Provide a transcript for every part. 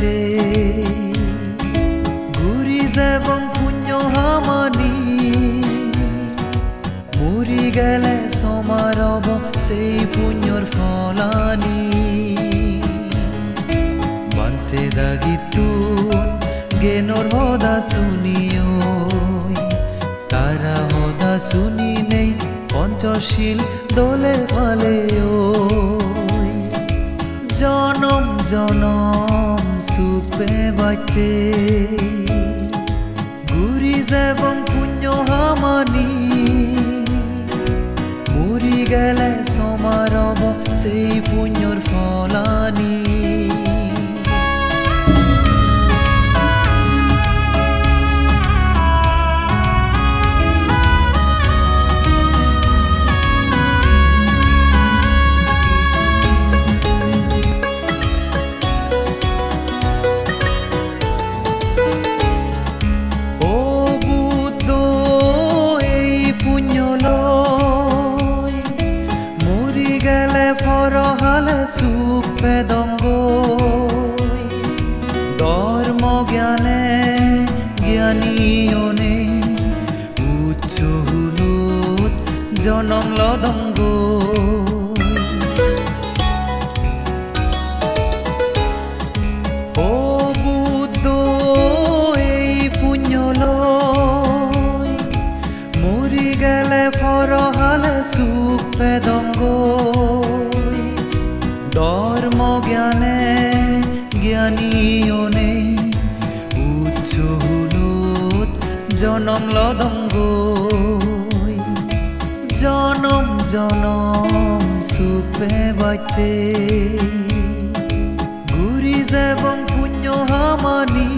বাইতে ঘুরি যাবং পুণ্য হামানি মরি গেলে সমারব সেই পুণ্যর ফলানি বান্তে দাগিতুন জ্ঞানর হদা শুনিও তারা হদা শুনি নেই পঞ্চশীল দোলে ফালে জনম জনম সুপে বাইতে ঘুরি যাবং পুণ্য হামানি মরি গেলে সমারব সেই পুণ্যর ফলানি সুখ পেদঙ্গ ধর্ম জ্ঞানে জ্ঞানীয়নে উচ্চ হুলত জনম লদঙ্গ ও বুদ্ধ এই পুণ্য লয় মরি গেলে ফরহালে সুখ পেদঙ্গ ধর্ম জ্ঞানে জ্ঞানীয়নে উচ্চ হুলত জনম লদঙ্গ জনম জনম সুপে বাইতে ঘুরি যাবং পুণ্য হামানি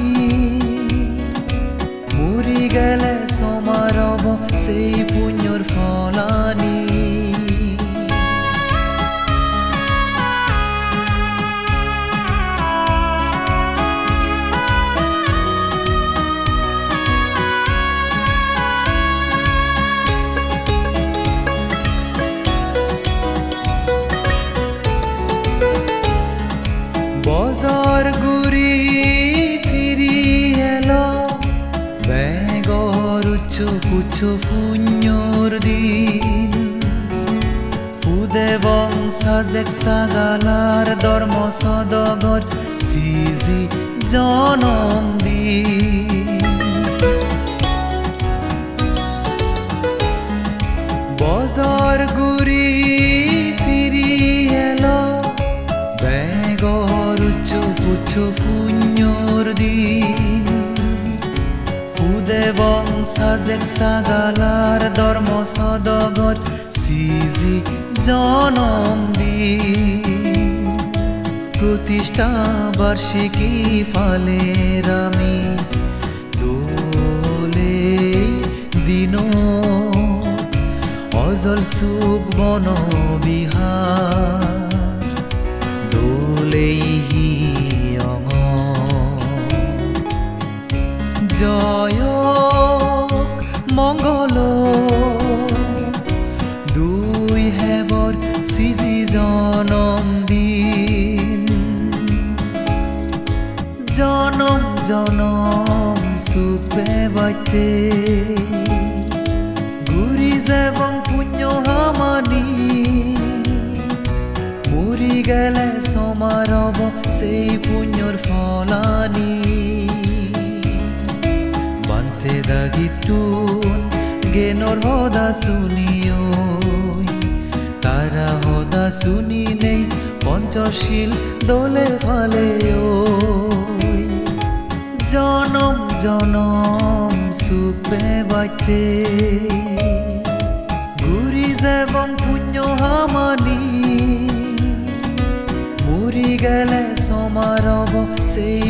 মরি গেলে সমারব সেই পুণ্যর ফলানি বজার গুরি ফিরি এলো বেগর উচ্চ পুচ্ছ পুণ্যর দিন পুদেবং সাজেক সাগালার ধর্ম সদগর সিজি জনম দিন বজার গুরি ফিরি এলো বেগর উচ্চ পুচ্ছ পুণ্যর দিন পুদেবং সাজেক সাগালার ধর্ম সদগর সিজি জনম দিন প্রতিষ্ঠা বার্ষিকী ফালের আমি দোলে দিন অজল সুখ বন বিহার দোলেহি অঙ জয়ক মঙ্গল দুই হেবর সিজি জনম দিন জনম জনম সুপে বাইতে ঘুরি যাবং পুণ্য হামানি মরি গেলে সমারব সেই পুণ্যর ফলানি বান্তে দাগিতুন জ্ঞানর হদা শুনিও তারা হদা শুনি নেই পঞ্চশীল দোলে ফালে জনম জনম সুপে বাইতে ঘুরি যাবং পুণ্য হামানি মরি গেলে সমারব সেই